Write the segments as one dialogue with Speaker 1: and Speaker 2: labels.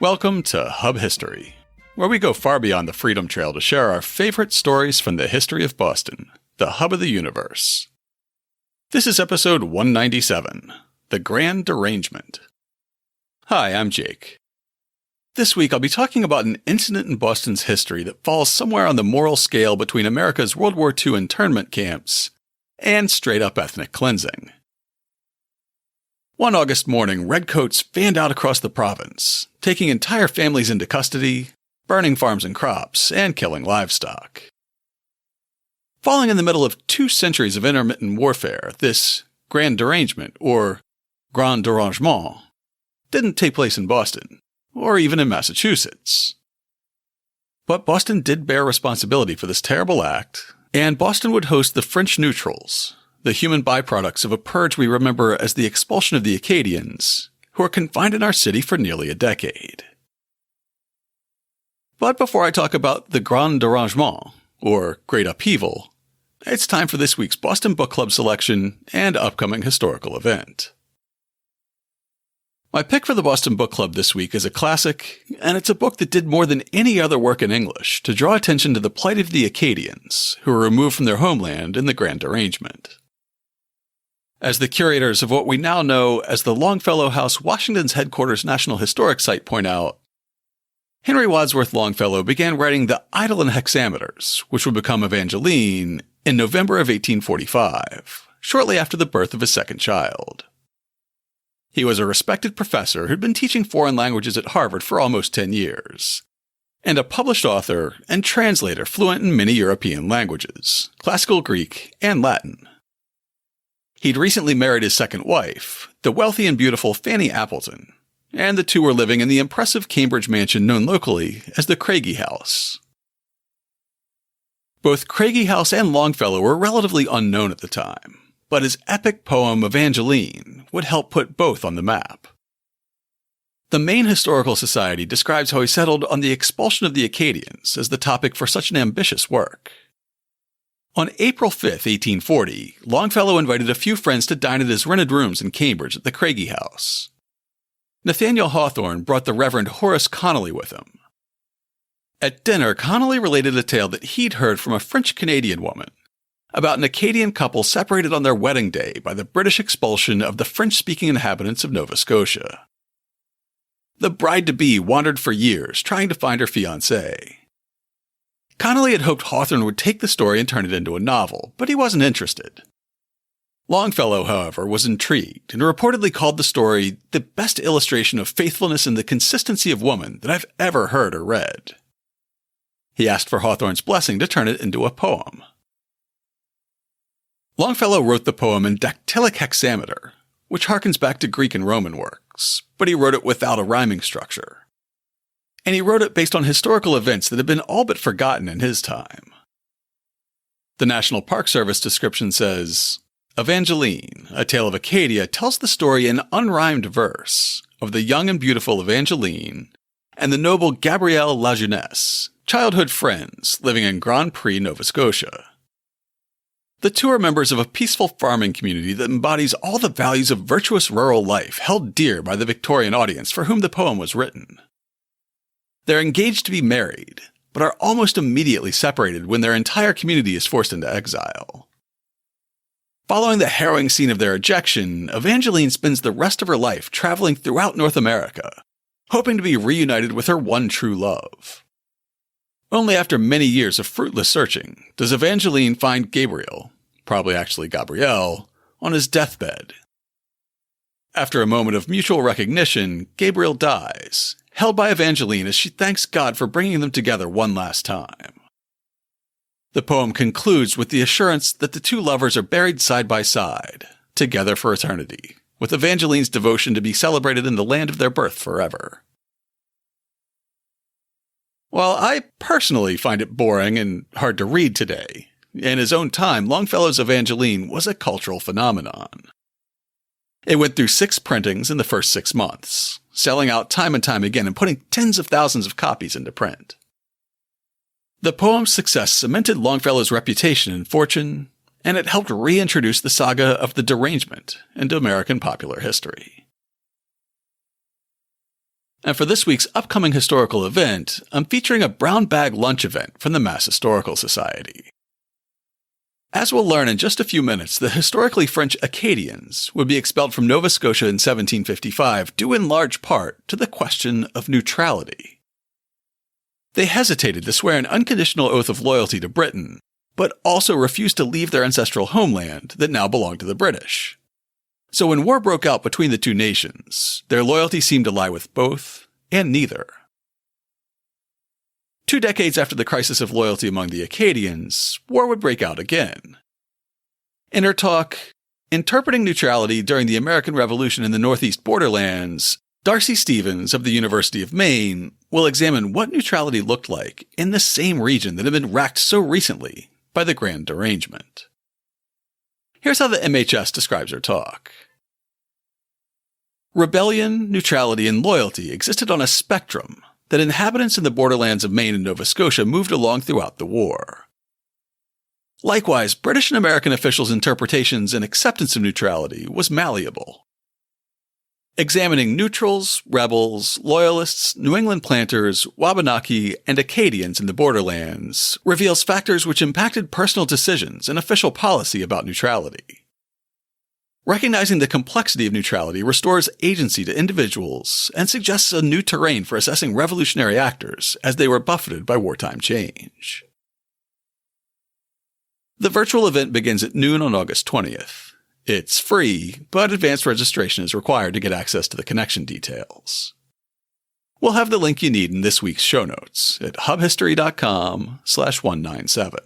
Speaker 1: Welcome to Hub History, where we go far beyond the Freedom Trail to share our favorite stories from the history of Boston, the hub of the universe. This is episode 197, The Grand Derangement. Hi, I'm Jake. This week I'll be talking about an incident in Boston's history that falls somewhere on the moral scale between America's World War II internment camps and straight-up ethnic cleansing. One August morning, redcoats fanned out across the province, taking entire families into custody, burning farms and crops, and killing livestock. Falling in the middle of 2 centuries of intermittent warfare, this Grand Derangement, or Grand Derangement, didn't take place in Boston, or even in Massachusetts. But Boston did bear responsibility for this terrible act, and Boston would host the French neutrals, the human byproducts of a purge we remember as the expulsion of the Acadians, who were confined in our city for nearly a decade. But before I talk about the Grand Derangement, or Great Upheaval, it's time for this week's Boston Book Club selection and upcoming historical event. My pick for the Boston Book Club this week is a classic, and it's a book that did more than any other work in English to draw attention to the plight of the Acadians, who were removed from their homeland in the Grand Derangement. As the curators of what we now know as the Longfellow House, Washington's headquarters National Historic Site point out, Henry Wadsworth Longfellow began writing the idyl and hexameters, which would become Evangeline, in November of 1845, shortly after the birth of his second child. He was a respected professor who'd been teaching foreign languages at Harvard for almost 10 years, and a published author and translator fluent in many European languages, classical Greek and Latin. He'd recently married his second wife, the wealthy and beautiful Fanny Appleton, and the two were living in the impressive Cambridge mansion known locally as the Craigie House. Both Craigie House and Longfellow were relatively unknown at the time, but his epic poem Evangeline would help put both on the map. The Maine Historical Society describes how he settled on the expulsion of the Acadians as the topic for such an ambitious work. On April 5, 1840, Longfellow invited a few friends to dine at his rented rooms in Cambridge at the Craigie House. Nathaniel Hawthorne brought the Reverend Horace Connolly with him. At dinner, Connolly related a tale that he'd heard from a French-Canadian woman about an Acadian couple separated on their wedding day by the British expulsion of the French-speaking inhabitants of Nova Scotia. The bride-to-be wandered for years trying to find her fiancé. Connolly had hoped Hawthorne would take the story and turn it into a novel, but he wasn't interested. Longfellow, however, was intrigued and reportedly called the story the best illustration of faithfulness and the consistency of woman that I've ever heard or read. He asked for Hawthorne's blessing to turn it into a poem. Longfellow wrote the poem in dactylic hexameter, which harkens back to Greek and Roman works, but he wrote it without a rhyming structure. And he wrote it based on historical events that had been all but forgotten in his time. The National Park Service description says, Evangeline, a tale of Acadia, tells the story in unrhymed verse of the young and beautiful Evangeline and the noble Gabrielle Lajeunesse, childhood friends living in Grand Pré, Nova Scotia. The two are members of a peaceful farming community that embodies all the values of virtuous rural life held dear by the Victorian audience for whom the poem was written. They're engaged to be married, but are almost immediately separated when their entire community is forced into exile. Following the harrowing scene of their ejection, Evangeline spends the rest of her life traveling throughout North America, hoping to be reunited with her one true love. Only after many years of fruitless searching does Evangeline find Gabriel, probably actually Gabrielle, on his deathbed. After a moment of mutual recognition, Gabriel dies, held by Evangeline as she thanks God for bringing them together one last time. The poem concludes with the assurance that the two lovers are buried side by side, together for eternity, with Evangeline's devotion to be celebrated in the land of their birth forever. While I personally find it boring and hard to read today, in his own time, Longfellow's Evangeline was a cultural phenomenon. It went through 6 printings in the first 6 months, selling out time and time again and putting tens of thousands of copies into print. The poem's success cemented Longfellow's reputation and fortune, and it helped reintroduce the saga of the derangement into American popular history. And for this week's upcoming historical event, I'm featuring a brown bag lunch event from the Mass Historical Society. As we'll learn in just a few minutes, the historically French Acadians would be expelled from Nova Scotia in 1755 due in large part to the question of neutrality. They hesitated to swear an unconditional oath of loyalty to Britain, but also refused to leave their ancestral homeland that now belonged to the British. So when war broke out between the two nations, their loyalty seemed to lie with both and neither. 2 decades after the crisis of loyalty among the Acadians, war would break out again. In her talk, Interpreting Neutrality During the American Revolution in the Northeast Borderlands, Darcy Stevens of the University of Maine will examine what neutrality looked like in the same region that had been racked so recently by the Grand Derangement. Here's how the MHS describes her talk. Rebellion, neutrality, and loyalty existed on a spectrum that inhabitants in the borderlands of Maine and Nova Scotia moved along throughout the war. Likewise, British and American officials' interpretations and acceptance of neutrality was malleable. Examining neutrals, rebels, loyalists, New England planters, Wabanaki, and Acadians in the borderlands reveals factors which impacted personal decisions and official policy about neutrality. Recognizing the complexity of neutrality restores agency to individuals and suggests a new terrain for assessing revolutionary actors as they were buffeted by wartime change. The virtual event begins at noon on August 20th. It's free, but advanced registration is required to get access to the connection details. We'll have the link you need in this week's show notes at hubhistory.com/197.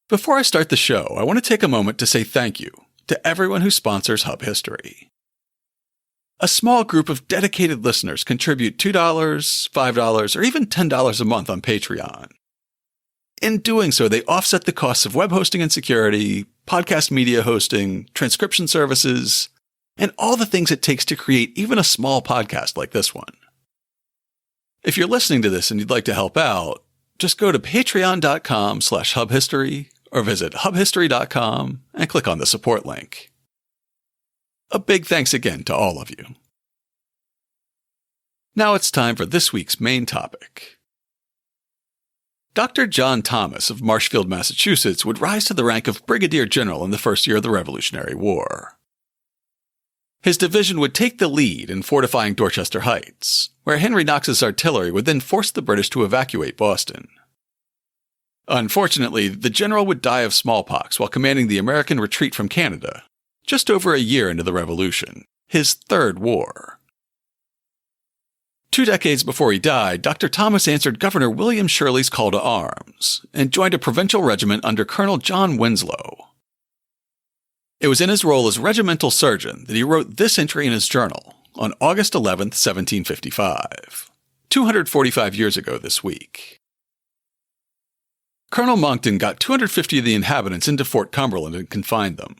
Speaker 1: Before I start the show, I want to take a moment to say thank you to everyone who sponsors Hub History. A small group of dedicated listeners contribute $2, $5, or even $10 a month on Patreon. In doing so, they offset the costs of web hosting and security, podcast media hosting, transcription services, and all the things it takes to create even a small podcast like this one. If you're listening to this and you'd like to help out, just go to patreon.com/hubhistory or visit hubhistory.com and click on the support link. A big thanks again to all of you. Now it's time for this week's main topic. Dr. John Thomas of Marshfield, Massachusetts would rise to the rank of Brigadier General in the first year of the Revolutionary War. His division would take the lead in fortifying Dorchester Heights, where Henry Knox's artillery would then force the British to evacuate Boston. Unfortunately, the general would die of smallpox while commanding the American retreat from Canada, just over a year into the Revolution, his third war. 2 decades before he died, Dr. Thomas answered Governor William Shirley's call to arms and joined a provincial regiment under Colonel John Winslow. It was in his role as regimental surgeon that he wrote this entry in his journal on August 11, 1755, 245 years ago this week. Colonel Monckton got 250 of the inhabitants into Fort Cumberland and confined them.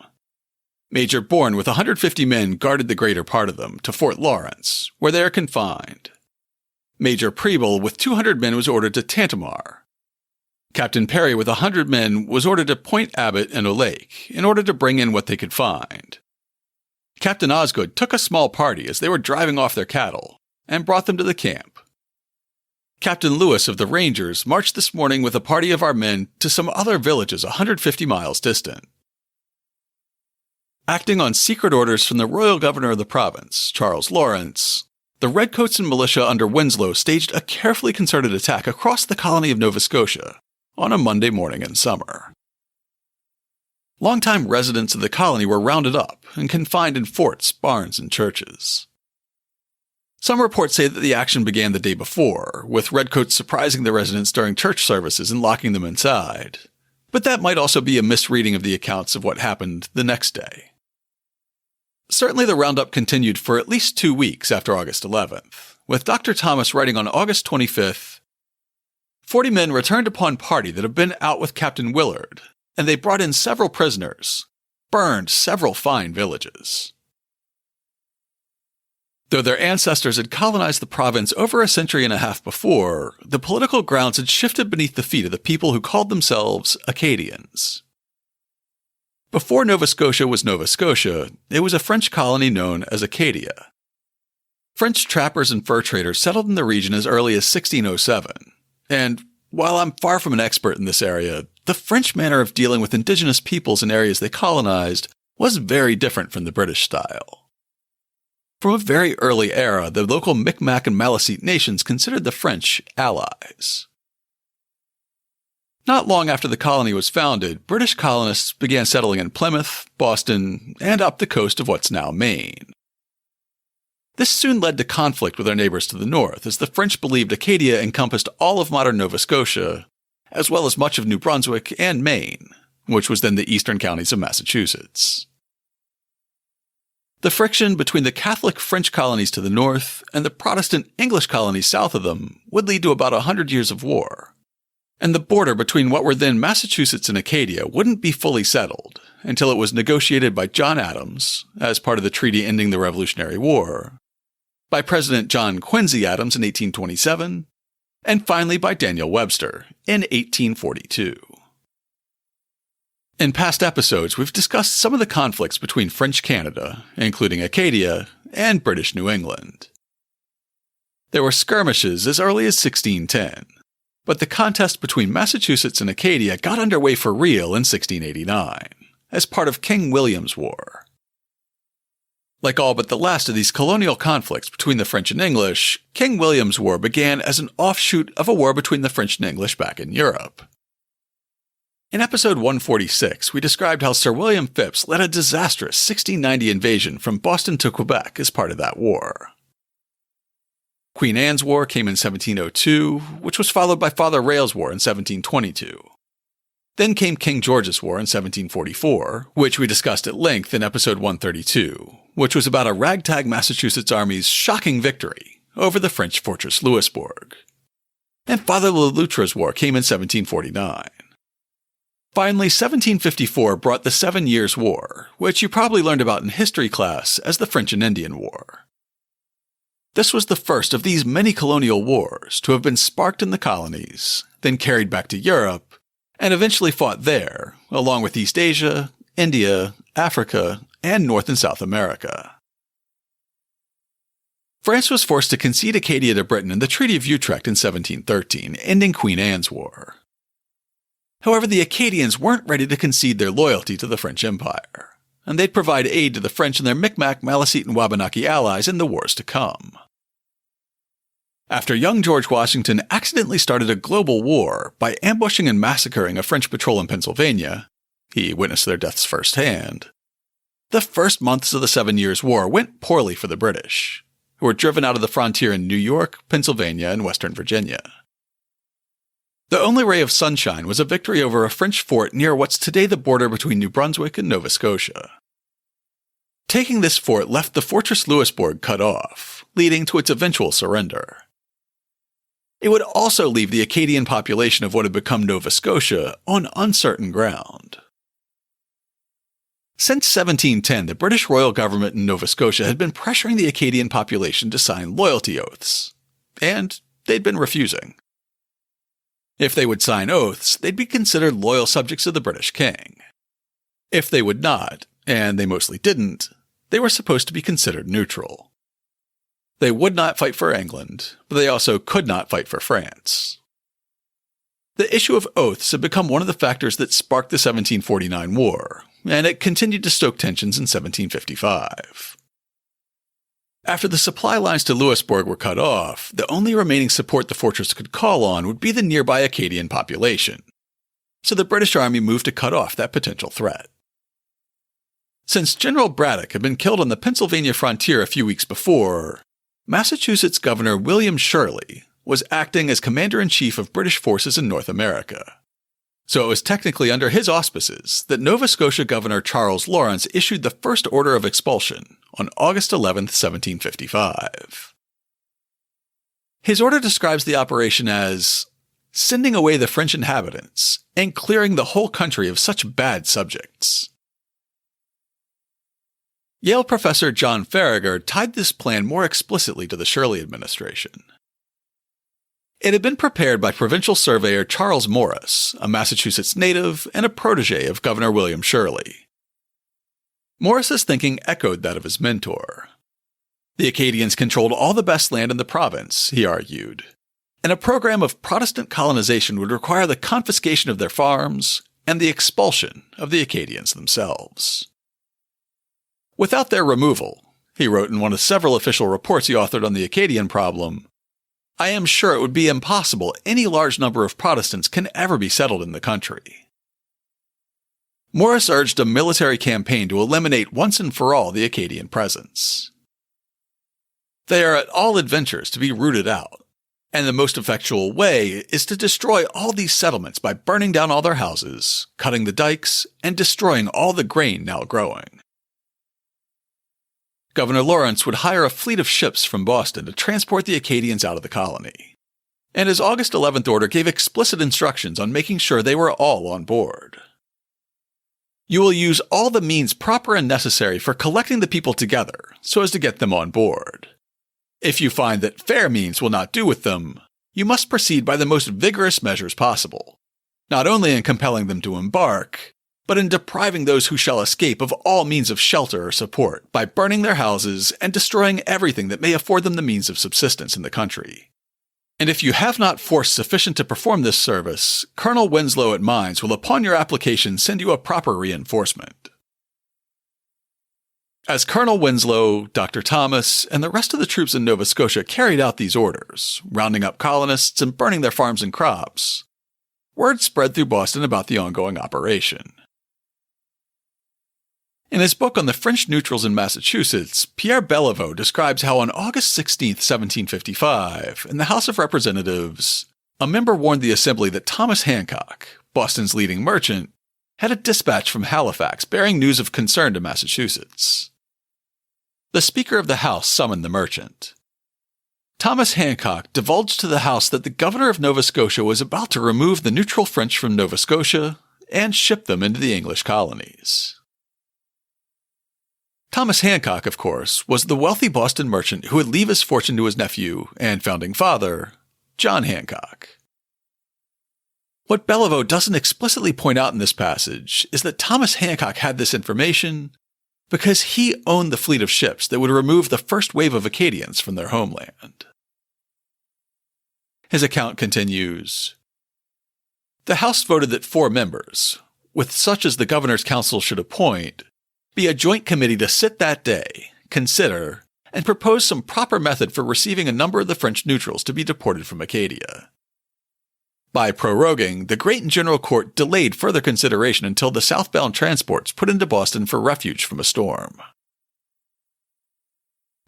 Speaker 1: Major Bourne with 150 men guarded the greater part of them to Fort Lawrence, where they are confined. Major Preble with 200 men was ordered to Tantamar. Captain Perry with 100 men was ordered to Point Abbott and O'Lake in order to bring in what they could find. Captain Osgood took a small party as they were driving off their cattle and brought them to the camp. Captain Lewis of the Rangers marched this morning with a party of our men to some other villages 150 miles distant. Acting on secret orders from the royal governor of the province, Charles Lawrence, the redcoats and militia under Winslow staged a carefully concerted attack across the colony of Nova Scotia on a Monday morning in summer. Longtime residents of the colony were rounded up and confined in forts, barns, and churches. Some reports say that the action began the day before, with redcoats surprising the residents during church services and locking them inside, but that might also be a misreading of the accounts of what happened the next day. Certainly the roundup continued for at least 2 weeks after August 11th, with Dr. Thomas writing on August 25th, 40 men returned upon party that had been out with Captain Willard, and they brought in several prisoners, burned several fine villages. Though their ancestors had colonized the province over a century and a half before, the political grounds had shifted beneath the feet of the people who called themselves Acadians. Before Nova Scotia was Nova Scotia, it was a French colony known as Acadia. French trappers and fur traders settled in the region as early as 1607, and while I'm far from an expert in this area, the French manner of dealing with indigenous peoples in areas they colonized was very different from the British style. From a very early era, the local Micmac and Malecite nations considered the French allies. Not long after the colony was founded, British colonists began settling in Plymouth, Boston, and up the coast of what's now Maine. This soon led to conflict with their neighbors to the north, as the French believed Acadia encompassed all of modern Nova Scotia, as well as much of New Brunswick and Maine, which was then the eastern counties of Massachusetts. The friction between the Catholic French colonies to the north and the Protestant English colonies south of them would lead to about 100 years of war, and the border between what were then Massachusetts and Acadia wouldn't be fully settled until it was negotiated by John Adams, as part of the treaty ending the Revolutionary War, by President John Quincy Adams in 1827, and finally by Daniel Webster in 1842. In past episodes, we've discussed some of the conflicts between French Canada, including Acadia, and British New England. There were skirmishes as early as 1610, but the contest between Massachusetts and Acadia got underway for real in 1689, as part of King William's War. Like all but the last of these colonial conflicts between the French and English, King William's War began as an offshoot of a war between the French and English back in Europe. In episode 146, we described how Sir William Phipps led a disastrous 1690 invasion from Boston to Quebec as part of that war. Queen Anne's War came in 1702, which was followed by Father Rail's War in 1722. Then came King George's War in 1744, which we discussed at length in episode 132, which was about a ragtag Massachusetts army's shocking victory over the French fortress Louisbourg. And Father Le Loutre's War came in 1749. Finally, 1754 brought the 7 Years' War, which you probably learned about in history class as the French and Indian War. This was the first of these many colonial wars to have been sparked in the colonies, then carried back to Europe, and eventually fought there, along with East Asia, India, Africa, and North and South America. France was forced to concede Acadia to Britain in the Treaty of Utrecht in 1713, ending Queen Anne's War. However, the Acadians weren't ready to concede their loyalty to the French Empire, and they'd provide aid to the French and their Micmac, Malecite, and Wabanaki allies in the wars to come. After young George Washington accidentally started a global war by ambushing and massacring a French patrol in Pennsylvania, he witnessed their deaths firsthand. The first months of the 7 Years' War went poorly for the British, who were driven out of the frontier in New York, Pennsylvania, and Western Virginia. The only ray of sunshine was a victory over a French fort near what's today the border between New Brunswick and Nova Scotia. Taking this fort left the fortress Louisbourg cut off, leading to its eventual surrender. It would also leave the Acadian population of what had become Nova Scotia on uncertain ground. Since 1710, the British royal government in Nova Scotia had been pressuring the Acadian population to sign loyalty oaths, and they'd been refusing. If they would sign oaths, they'd be considered loyal subjects of the British king. If they would not, and they mostly didn't, they were supposed to be considered neutral. They would not fight for England, but they also could not fight for France. The issue of oaths had become one of the factors that sparked the 1749 war, and it continued to stoke tensions in 1755. After the supply lines to Louisbourg were cut off, the only remaining support the fortress could call on would be the nearby Acadian population, so the British Army moved to cut off that potential threat. Since General Braddock had been killed on the Pennsylvania frontier a few weeks before, Massachusetts Governor William Shirley was acting as Commander-in-Chief of British forces in North America. So it was technically under his auspices that Nova Scotia Governor Charles Lawrence issued the first order of expulsion on August 11, 1755. His order describes the operation as sending away the French inhabitants and clearing the whole country of such bad subjects. Yale professor John Farragher tied this plan more explicitly to the Shirley administration. It had been prepared by provincial surveyor Charles Morris, a Massachusetts native and a protege of Governor William Shirley. Morris's thinking echoed that of his mentor. The Acadians controlled all the best land in the province, he argued, and a program of Protestant colonization would require the confiscation of their farms and the expulsion of the Acadians themselves. Without their removal, he wrote in one of several official reports he authored on the Acadian problem, I am sure it would be impossible any large number of Protestants can ever be settled in the country. Morris urged a military campaign to eliminate once and for all the Acadian presence. They are at all adventures to be rooted out, and the most effectual way is to destroy all these settlements by burning down all their houses, cutting the dikes, and destroying all the grain now growing. Governor Lawrence would hire a fleet of ships from Boston to transport the Acadians out of the colony, and his August 11th order gave explicit instructions on making sure they were all on board. You will use all the means proper and necessary for collecting the people together so as to get them on board. If you find that fair means will not do with them, you must proceed by the most vigorous measures possible, not only in compelling them to embark, but in depriving those who shall escape of all means of shelter or support by burning their houses and destroying everything that may afford them the means of subsistence in the country. And if you have not force sufficient to perform this service, Colonel Winslow at Mines will upon your application send you a proper reinforcement. As Colonel Winslow, Dr. Thomas, and the rest of the troops in Nova Scotia carried out these orders, rounding up colonists and burning their farms and crops, word spread through Boston about the ongoing operation. In his book on the French neutrals in Massachusetts, Pierre Bellevaux describes how on August 16, 1755, in the House of Representatives, a member warned the Assembly that Thomas Hancock, Boston's leading merchant, had a dispatch from Halifax bearing news of concern to Massachusetts. The Speaker of the House summoned the merchant. Thomas Hancock divulged to the House that the governor of Nova Scotia was about to remove the neutral French from Nova Scotia and ship them into the English colonies. Thomas Hancock, of course, was the wealthy Boston merchant who would leave his fortune to his nephew and founding father, John Hancock. What Bellevaux doesn't explicitly point out in this passage is that Thomas Hancock had this information because he owned the fleet of ships that would remove the first wave of Acadians from their homeland. His account continues, The House voted that 4 members, with such as the Governor's Council should appoint, be a joint committee to sit that day, consider, and propose some proper method for receiving a number of the French neutrals to be deported from Acadia. By proroguing, the Great and General Court delayed further consideration until the southbound transports put into Boston for refuge from a storm.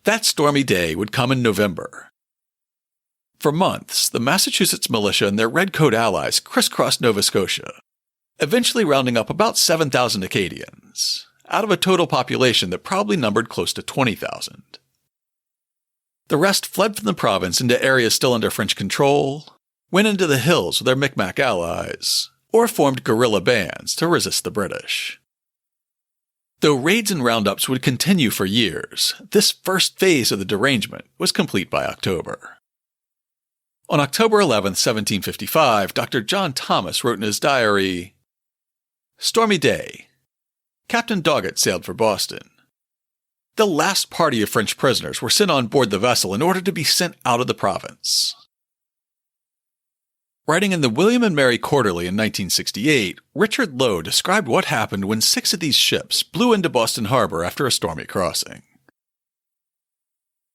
Speaker 1: That stormy day would come in November. For months, the Massachusetts militia and their redcoat allies crisscrossed Nova Scotia, eventually rounding up about 7,000 Acadians, out of a total population that probably numbered close to 20,000. The rest fled from the province into areas still under French control, went into the hills with their Micmac allies, or formed guerrilla bands to resist the British. Though raids and roundups would continue for years, this first phase of the derangement was complete by October. On October 11, 1755, Dr. John Thomas wrote in his diary, Stormy day. Captain Doggett sailed for Boston. The last party of French prisoners were sent on board the vessel in order to be sent out of the province. Writing in the William and Mary Quarterly in 1968, Richard Lowe described what happened when 6 of these ships blew into Boston Harbor after a stormy crossing.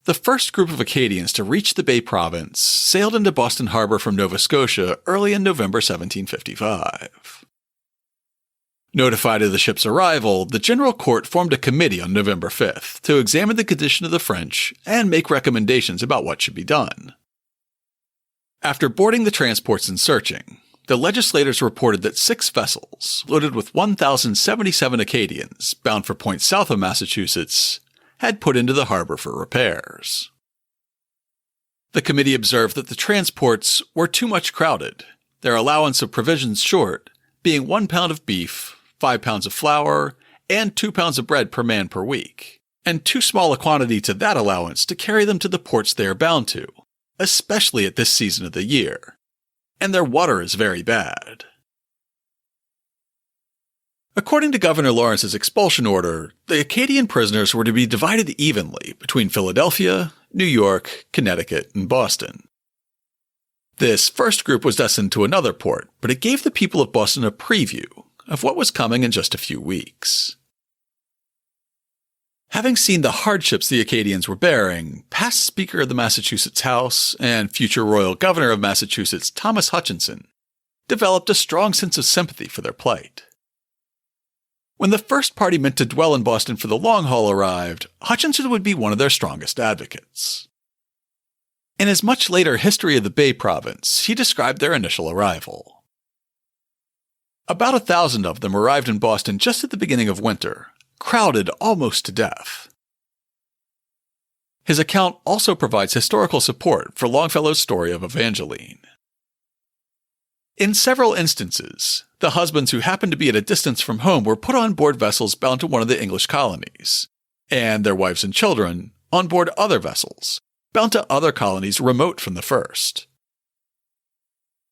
Speaker 1: The first group of Acadians to reach the Bay Province sailed into Boston Harbor from Nova Scotia early in November 1755. Notified of the ship's arrival, the General Court formed a committee on November 5th to examine the condition of the French and make recommendations about what should be done. After boarding the transports and searching, the legislators reported that 6 vessels, loaded with 1,077 Acadians bound for points south of Massachusetts, had put into the harbor for repairs. The committee observed that the transports were too much crowded, their allowance of provisions short, being 1 pound of beef, 5 pounds of flour, and 2 pounds of bread per man per week, and too small a quantity to that allowance to carry them to the ports they are bound to, especially at this season of the year, and their water is very bad. According to Governor Lawrence's expulsion order, the Acadian prisoners were to be divided evenly between Philadelphia, New York, Connecticut, and Boston. This first group was destined to another port, but it gave the people of Boston a preview of what was coming in just a few weeks. Having seen the hardships the Acadians were bearing, past Speaker of the Massachusetts House and future Royal Governor of Massachusetts Thomas Hutchinson developed a strong sense of sympathy for their plight. When the first party meant to dwell in Boston for the long haul arrived, Hutchinson would be one of their strongest advocates. In his much later History of the Bay Province, he described their initial arrival. About 1,000 of them arrived in Boston just at the beginning of winter, crowded almost to death. His account also provides historical support for Longfellow's story of Evangeline. In several instances, the husbands who happened to be at a distance from home were put on board vessels bound to one of the English colonies, and their wives and children on board other vessels, bound to other colonies remote from the first.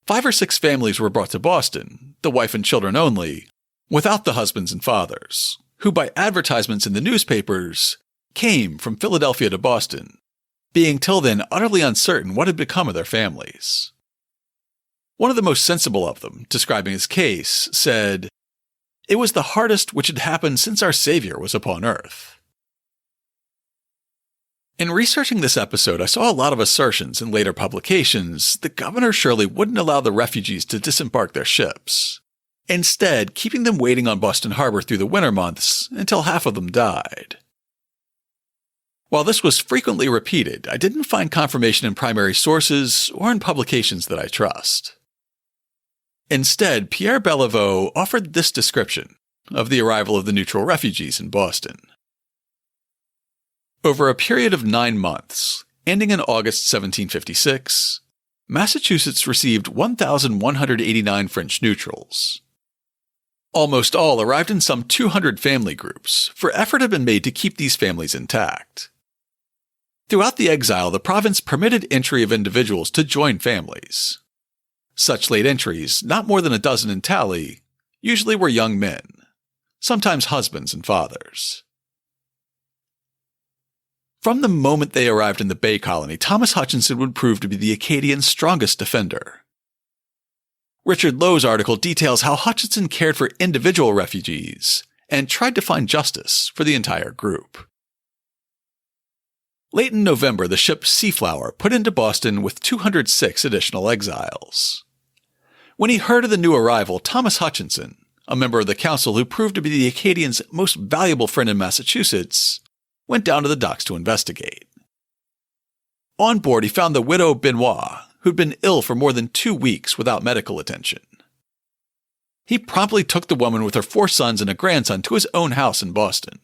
Speaker 1: 5 or 6 families were brought to Boston, the wife and children only, without the husbands and fathers, who by advertisements in the newspapers came from Philadelphia to Boston, being till then utterly uncertain what had become of their families. One of the most sensible of them, describing his case, said, "It was the hardest which had happened since our Savior was upon earth." In researching this episode, I saw a lot of assertions in later publications that Governor Shirley wouldn't allow the refugees to disembark their ships, instead keeping them waiting on Boston Harbor through the winter months until half of them died. While this was frequently repeated, I didn't find confirmation in primary sources or in publications that I trust. Instead, Pierre Bellevaux offered this description of the arrival of the neutral refugees in Boston. Over a period of 9 months, ending in August 1756, Massachusetts received 1,189 French neutrals. Almost all arrived in some 200 family groups, for effort had been made to keep these families intact. Throughout the exile, the province permitted entry of individuals to join families. Such late entries, not more than a dozen in tally, usually were young men, sometimes husbands and fathers. From the moment they arrived in the Bay Colony, Thomas Hutchinson would prove to be the Acadians' strongest defender. Richard Lowe's article details how Hutchinson cared for individual refugees and tried to find justice for the entire group. Late in November, the ship Seaflower put into Boston with 206 additional exiles. When he heard of the new arrival, Thomas Hutchinson, a member of the council who proved to be the Acadians' most valuable friend in Massachusetts, went down to the docks to investigate. On board, he found the widow Benoit, who'd been ill for more than 2 weeks without medical attention. He promptly took the woman with her 4 sons and a grandson to his own house in Boston.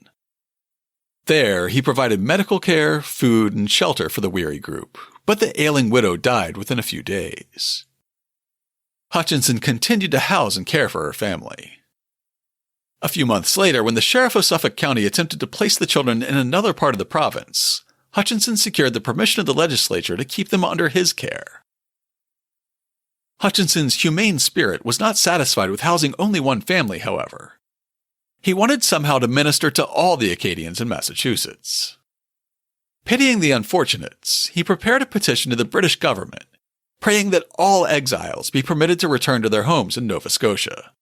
Speaker 1: There, he provided medical care, food, and shelter for the weary group, but the ailing widow died within a few days. Hutchinson continued to house and care for her family. A few months later, when the sheriff of Suffolk County attempted to place the children in another part of the province, Hutchinson secured the permission of the legislature to keep them under his care. Hutchinson's humane spirit was not satisfied with housing only one family, however. He wanted somehow to minister to all the Acadians in Massachusetts. Pitying the unfortunates, he prepared a petition to the British government, praying that all exiles be permitted to return to their homes in Nova Scotia.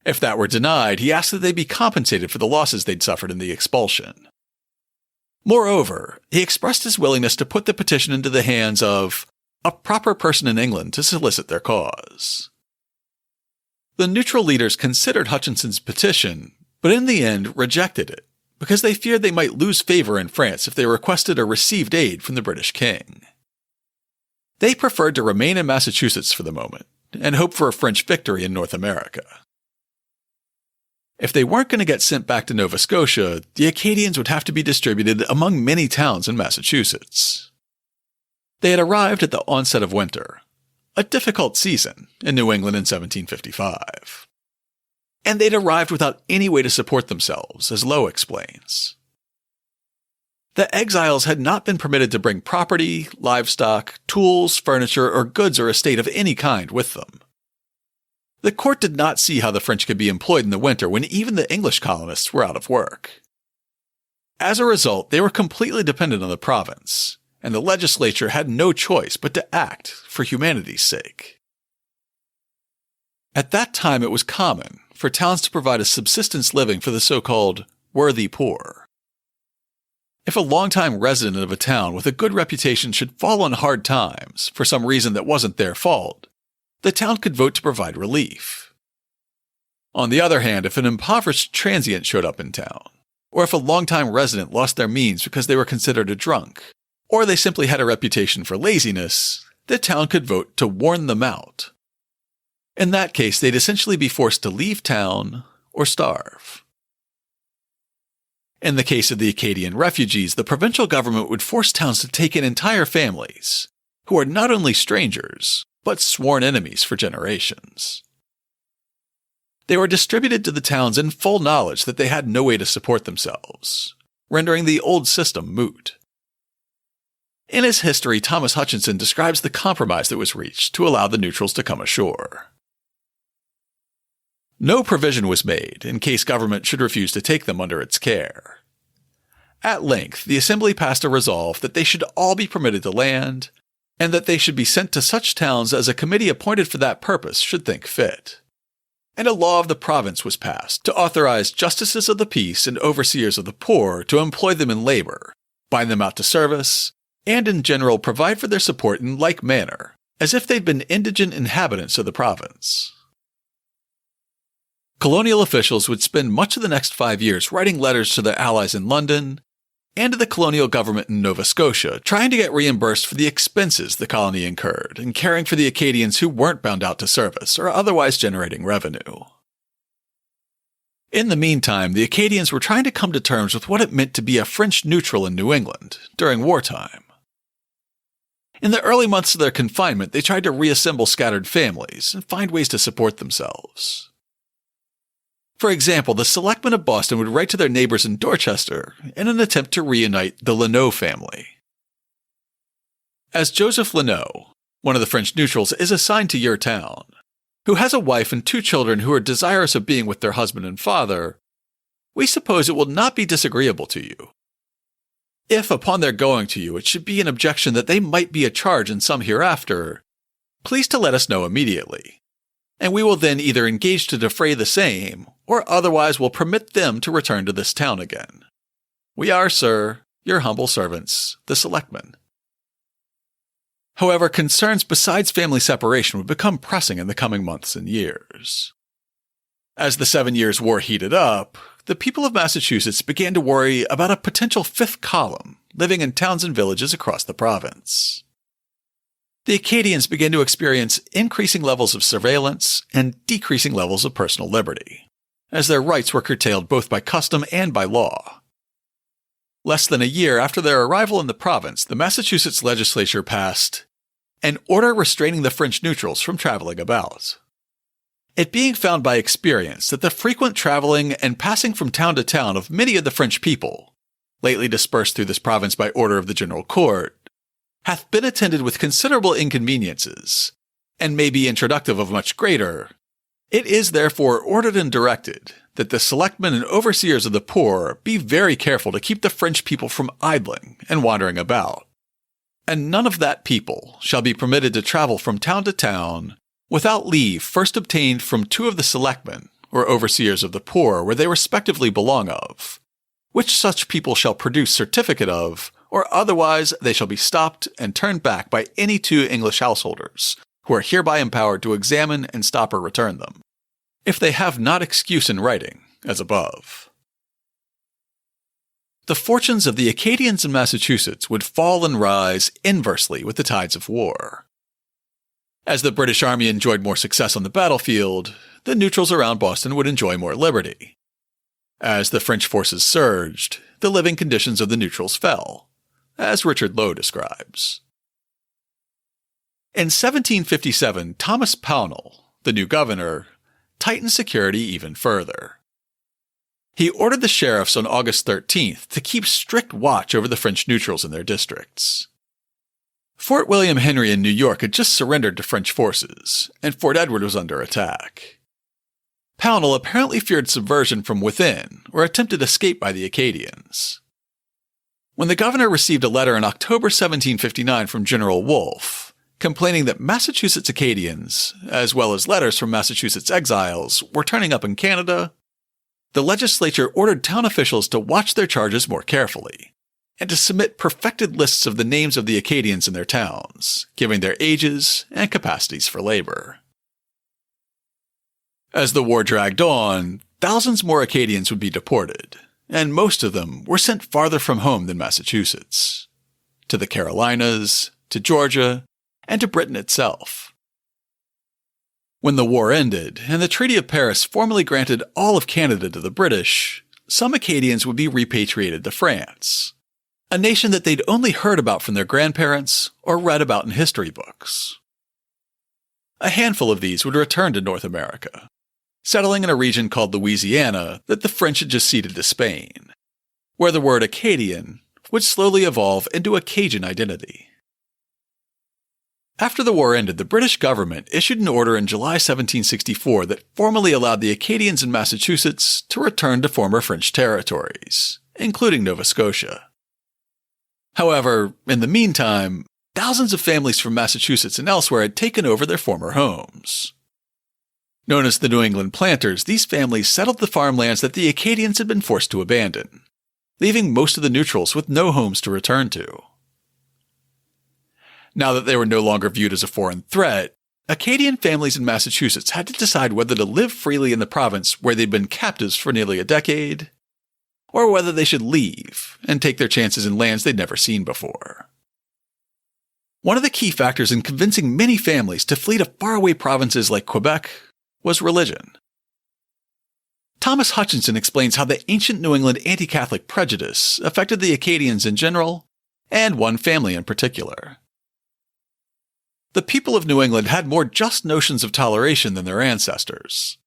Speaker 1: If that were denied, he asked that they be compensated for the losses they'd suffered in the expulsion. Moreover, he expressed his willingness to put the petition into the hands of a proper person in England to solicit their cause. The neutral leaders considered Hutchinson's petition, but in the end rejected it, because they feared they might lose favor in France if they requested or received aid from the British king. They preferred to remain in Massachusetts for the moment, and hope for a French victory in North America. If they weren't going to get sent back to Nova Scotia, the Acadians would have to be distributed among many towns in Massachusetts. They had arrived at the onset of winter, a difficult season in New England in 1755. And they'd arrived without any way to support themselves, as Lowe explains. The exiles had not been permitted to bring property, livestock, tools, furniture, or goods or estate of any kind with them. The court did not see how the French could be employed in the winter when even the English colonists were out of work. As a result, they were completely dependent on the province, and the legislature had no choice but to act for humanity's sake. At that time, it was common for towns to provide a subsistence living for the so-called worthy poor. If a long-time resident of a town with a good reputation should fall on hard times for some reason that wasn't their fault, the town could vote to provide relief. On the other hand, if an impoverished transient showed up in town, or if a long-time resident lost their means because they were considered a drunk, or they simply had a reputation for laziness, the town could vote to warn them out. In that case, they'd essentially be forced to leave town or starve. In the case of the Acadian refugees, the provincial government would force towns to take in entire families, who are not only strangers, but sworn enemies for generations. They were distributed to the towns in full knowledge that they had no way to support themselves, rendering the old system moot. In his history, Thomas Hutchinson describes the compromise that was reached to allow the neutrals to come ashore. No provision was made in case government should refuse to take them under its care. At length, the Assembly passed a resolve that they should all be permitted to land, and that they should be sent to such towns as a committee appointed for that purpose should think fit. And a law of the province was passed to authorize justices of the peace and overseers of the poor to employ them in labor, bind them out to service, and in general provide for their support in like manner, as if they'd been indigent inhabitants of the province. Colonial officials would spend much of the next 5 years writing letters to their allies in London and to the colonial government in Nova Scotia, trying to get reimbursed for the expenses the colony incurred in caring for the Acadians who weren't bound out to service or otherwise generating revenue. In the meantime, the Acadians were trying to come to terms with what it meant to be a French neutral in New England during wartime. In the early months of their confinement, they tried to reassemble scattered families and find ways to support themselves. For example, the selectmen of Boston would write to their neighbors in Dorchester in an attempt to reunite the Lanneau family. As Joseph Lanneau, one of the French neutrals, is assigned to your town, who has a wife and 2 children who are desirous of being with their husband and father, we suppose it will not be disagreeable to you. If, upon their going to you, it should be an objection that they might be a charge in some hereafter, please to let us know immediately, and we will then either engage to defray the same, or otherwise will permit them to return to this town again. We are, sir, your humble servants, the selectmen. However, concerns besides family separation would become pressing in the coming months and years. As the 7 Years' War heated up, the people of Massachusetts began to worry about a potential 5th column living in towns and villages across the province. The Acadians began to experience increasing levels of surveillance and decreasing levels of personal liberty, as their rights were curtailed both by custom and by law. Less than a year after their arrival in the province, the Massachusetts legislature passed an order restraining the French neutrals from traveling about. It being found by experience that the frequent traveling and passing from town to town of many of the French people, lately dispersed through this province by order of the General Court, hath been attended with considerable inconveniences, and may be introductive of much greater, it is therefore ordered and directed that the selectmen and overseers of the poor be very careful to keep the French people from idling and wandering about, and none of that people shall be permitted to travel from town to town without leave first obtained from 2 of the selectmen or overseers of the poor where they respectively belong of, which such people shall produce certificate of, or otherwise they shall be stopped and turned back by any 2 English householders, who are hereby empowered to examine and stop or return them, if they have not excuse in writing, as above. The fortunes of the Acadians in Massachusetts would fall and rise inversely with the tides of war. As the British Army enjoyed more success on the battlefield, the neutrals around Boston would enjoy more liberty. As the French forces surged, the living conditions of the neutrals fell, as Richard Lowe describes. In 1757, Thomas Pownall, the new governor, tightened security even further. He ordered the sheriffs on August 13th to keep strict watch over the French neutrals in their districts. Fort William Henry in New York had just surrendered to French forces, and Fort Edward was under attack. Pownall apparently feared subversion from within or attempted escape by the Acadians. When the governor received a letter in October 1759 from General Wolfe, complaining that Massachusetts Acadians, as well as letters from Massachusetts exiles, were turning up in Canada, the legislature ordered town officials to watch their charges more carefully, and to submit perfected lists of the names of the Acadians in their towns, giving their ages and capacities for labor. As the war dragged on, thousands more Acadians would be deported, and most of them were sent farther from home than Massachusetts, to the Carolinas, to Georgia, and to Britain itself. When the war ended, and the Treaty of Paris formally granted all of Canada to the British, some Acadians would be repatriated to France, a nation that they'd only heard about from their grandparents or read about in history books. A handful of these would return to North America, settling in a region called Louisiana that the French had just ceded to Spain, where the word Acadian would slowly evolve into a Cajun identity. After the war ended, the British government issued an order in July 1764 that formally allowed the Acadians in Massachusetts to return to former French territories, including Nova Scotia. However, in the meantime, thousands of families from Massachusetts and elsewhere had taken over their former homes. Known as the New England Planters, these families settled the farmlands that the Acadians had been forced to abandon, leaving most of the neutrals with no homes to return to. Now that they were no longer viewed as a foreign threat, Acadian families in Massachusetts had to decide whether to live freely in the province where they'd been captives for nearly a decade, or whether they should leave and take their chances in lands they'd never seen before. One of the key factors in convincing many families to flee to faraway provinces like Quebec was religion. Thomas Hutchinson explains how the ancient New England anti-Catholic prejudice affected the Acadians in general, and one family in particular. The people of New England had more just notions of toleration than their ancestors,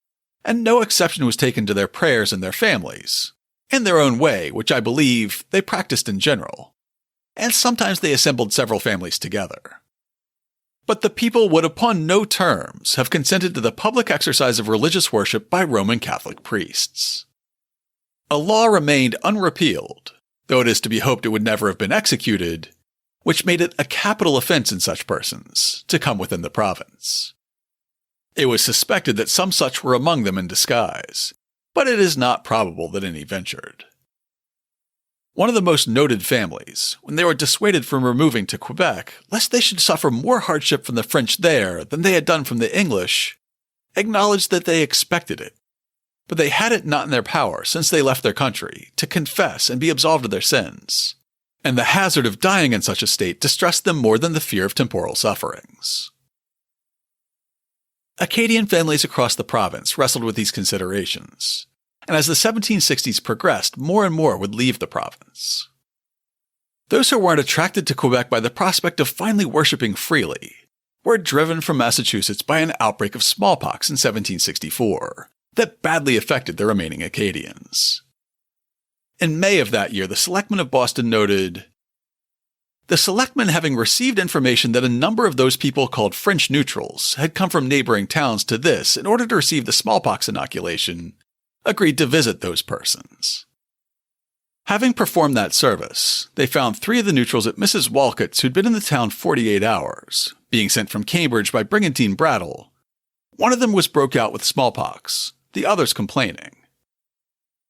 Speaker 1: and no exception was taken to their prayers and their families, in their own way, which I believe they practiced in general, and sometimes they assembled several families together. But the people would upon no terms have consented to the public exercise of religious worship by Roman Catholic priests. A law remained unrepealed, though it is to be hoped it would never have been executed, which made it a capital offense in such persons to come within the province. It was suspected that some such were among them in disguise, but it is not probable that any ventured. One of the most noted families, when they were dissuaded from removing to Quebec, lest they should suffer more hardship from the French there than they had done from the English, acknowledged that they expected it, but they had it not in their power since they left their country to confess and be absolved of their sins, and the hazard of dying in such a state distressed them more than the fear of temporal sufferings. Acadian families across the province wrestled with these considerations, and as the 1760s progressed, more and more would leave the province. Those who weren't attracted to Quebec by the prospect of finally worshipping freely were driven from Massachusetts by an outbreak of smallpox in 1764 that badly affected the remaining Acadians. In May of that year, the selectmen of Boston noted, "The selectmen, having received information that a number of those people called French neutrals had come from neighboring towns to this in order to receive the smallpox inoculation, agreed to visit those persons. Having performed that service, they found 3 of the neutrals at Mrs. Walcott's who'd been in the town 48 hours, being sent from Cambridge by Brigantine Brattle. One of them was broke out with smallpox, the others complaining.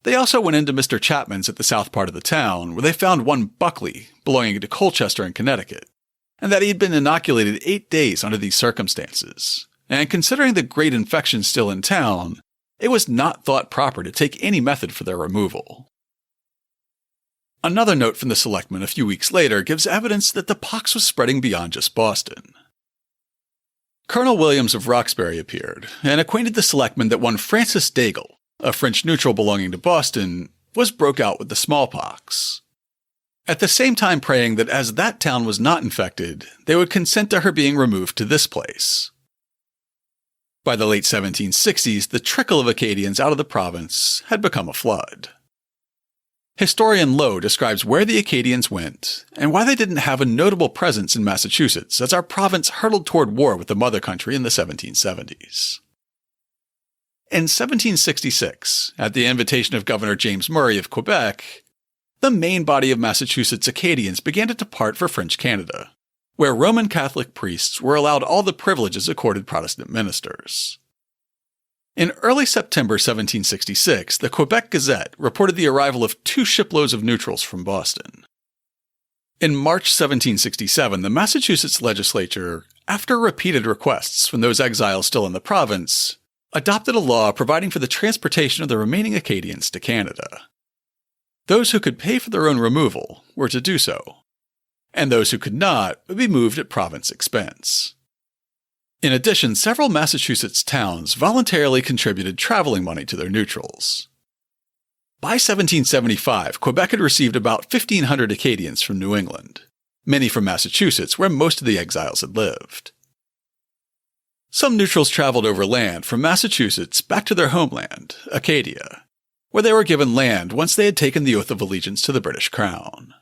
Speaker 1: They also went into Mr. Chapman's at the south part of the town, where they found one Buckley, belonging to Colchester in Connecticut, and that he had been inoculated 8 days under these circumstances, and considering the great infection still in town, it was not thought proper to take any method for their removal." Another note from the selectmen a few weeks later gives evidence that the pox was spreading beyond just Boston. Colonel Williams of Roxbury appeared, and acquainted the selectmen that one Francis Daigle, a French neutral belonging to Boston, was broke out with the smallpox, at the same time praying that as that town was not infected, they would consent to her being removed to this place. By the late 1760s, the trickle of Acadians out of the province had become a flood. Historian Lowe describes where the Acadians went and why they didn't have a notable presence in Massachusetts as our province hurtled toward war with the mother country in the 1770s. In 1766, at the invitation of Governor James Murray of Quebec, the main body of Massachusetts Acadians began to depart for French Canada, where Roman Catholic priests were allowed all the privileges accorded Protestant ministers. In early September 1766, the Quebec Gazette reported the arrival of 2 shiploads of neutrals from Boston. In March 1767, the Massachusetts legislature, after repeated requests from those exiles still in the province, adopted a law providing for the transportation of the remaining Acadians to Canada. Those who could pay for their own removal were to do so, and those who could not would be moved at province expense. In addition, several Massachusetts towns voluntarily contributed traveling money to their neutrals. By 1775, Quebec had received about 1,500 Acadians from New England, many from Massachusetts, where most of the exiles had lived. Some neutrals traveled overland from Massachusetts back to their homeland, Acadia, where they were given land once they had taken the oath of allegiance to the British Crown.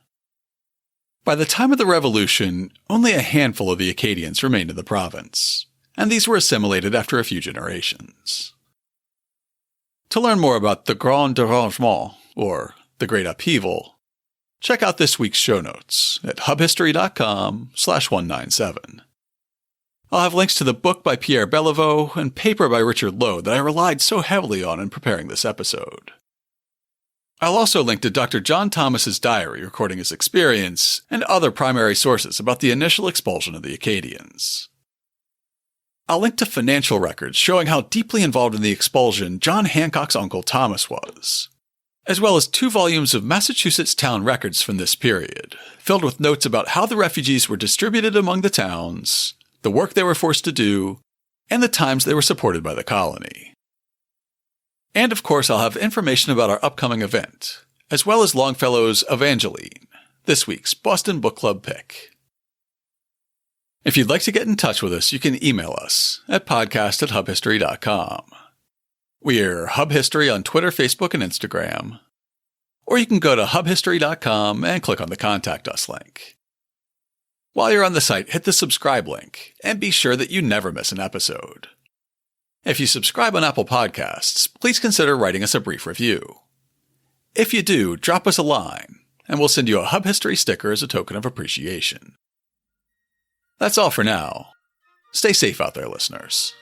Speaker 1: By the time of the Revolution, only a handful of the Acadians remained in the province, and these were assimilated after a few generations. To learn more about the Grand Derangement, or the Great Upheaval, check out this week's show notes at hubhistory.com/197. I'll have links to the book by Pierre Bellevaux and paper by Richard Lowe that I relied so heavily on in preparing this episode. I'll also link to Dr. John Thomas's diary recording his experience and other primary sources about the initial expulsion of the Acadians. I'll link to financial records showing how deeply involved in the expulsion John Hancock's uncle Thomas was, as well as 2 volumes of Massachusetts town records from this period, filled with notes about how the refugees were distributed among the towns, the work they were forced to do, and the times they were supported by the colony. And of course, I'll have information about our upcoming event, as well as Longfellow's Evangeline, this week's Boston Book Club pick. If you'd like to get in touch with us, you can email us at podcast@hubhistory.com. We're Hub History on Twitter, Facebook, and Instagram. Or you can go to hubhistory.com and click on the Contact Us link. While you're on the site, hit the subscribe link and be sure that you never miss an episode. If you subscribe on Apple Podcasts, please consider writing us a brief review. If you do, drop us a line, and we'll send you a Hub History sticker as a token of appreciation. That's all for now. Stay safe out there, listeners.